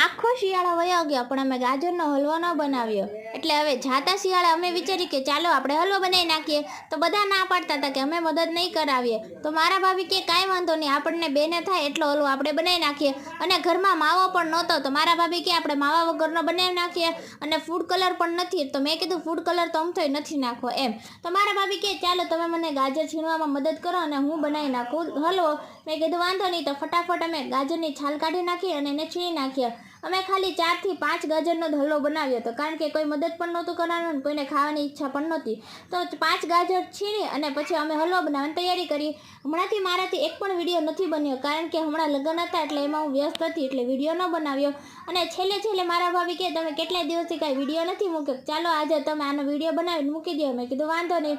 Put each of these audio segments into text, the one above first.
આખો શિયાળો વયો ગયો પણ અમે ગાજરનો હલવો ન બનાવ્યો. એટલે હવે જાતા શિયાળે અમે વિચારી કે ચાલો આપણે હલવો બનાવી નાખીએ. તો બધા ના પાડતા હતા કે અમે મદદ નહીં કરાવીએ. તો મારા ભાભી કે કાંઈ વાંધો નહીં, આપણને બેને થાય એટલો હલવો આપણે બનાવી નાખીએ. અને ઘરમાં માવો પણ નહોતો તો મારા ભાભી કે આપણે માવા વગરનો બનાવી નાખીએ. અને ફૂડ કલર પણ નથી તો મેં કીધું ફૂડ કલર તો અમથોય નથી નાખવો એમ. તો મારા ભાભી કે ચાલો તમે મને ગાજર છીણવામાં મદદ કરો અને હું બનાવી નાખું હલવો. મેં કીધું વાંધો નહીં. તો ફટાફટ અમે ગાજરની છાલ કાઢી નાખી અને એને છીણી નાખીએ. અમે ખાલી 4 થી 5 ગાજરનો જ હલવો બનાવ્યો હતો કારણ કે કોઈ મદદ પણ નહોતું કરવાનું અને કોઈને ખાવાની ઈચ્છા પણ નહોતી. તો 5 ગાજર છીણી અને પછી અમે હલવો બનાવવાની તૈયારી કરી. હમણાંથી મારાથી એક પણ વિડીયો નથી બન્યો કારણ કે હમણાં લગ્ન હતા એટલે એમાં હું વ્યસ્ત હતી એટલે વિડીયો ન બનાવ્યો. અને છેલ્લે મારા ભાભી કે તમે કેટલાય દિવસથી કાંઈ વિડીયો નથી મૂક્યો, ચાલો આજે તમે આનો વિડીયો બનાવીને મૂકી દો. મેં કીધું વાંધો નહીં.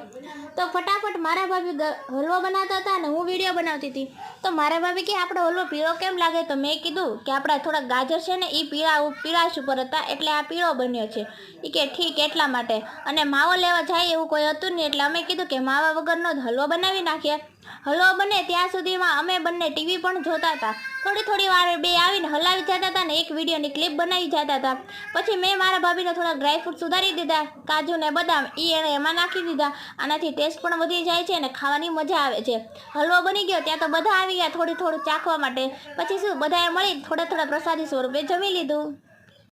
તો ફટાફટ મારા ભાભી હલવો બનાવતા હતા અને હું વિડીયો બનાવતી હતી. તો મારા ભાભી કે આપણો હલવો પીળો કેમ લાગે? તો મેં કીધું કે આપણા થોડા ગાજર છે ને એ પીળાશ ઉપર હતા એટલે આ પીળો બન્યો છે. એ કે ઠીક એટલા માટે. અને માવો લેવા જાય એવું કોઈ હતું નહીં એટલે અમે કીધું કે માવા વગરનો જ હલવો બનાવી નાખીએ. હલવો બને ત્યાં સુધીમાં અમે બંને ટીવી પણ જોતા હતા. થોડી વાર બે આવીને હલાવી જતા હતા ને એક વિડીયોની ક્લિપ બનાવી જતા હતા. પછી મેં મારા ભાભીને થોડા ડ્રાયફ્રૂટ સુધારી દીધા, કાજુ ને બદામ એને એમાં નાખી દીધા. આનાથી ટેસ્ટ પણ વધી જાય છે અને ખાવાની મજા આવે છે. હલવો બની ગયો ત્યાં તો બધા આવી ગયા થોડું ચાખવા માટે. પછી શું બધાએ મળી થોડા પ્રસાદી સ્વરૂપે જમી લીધું.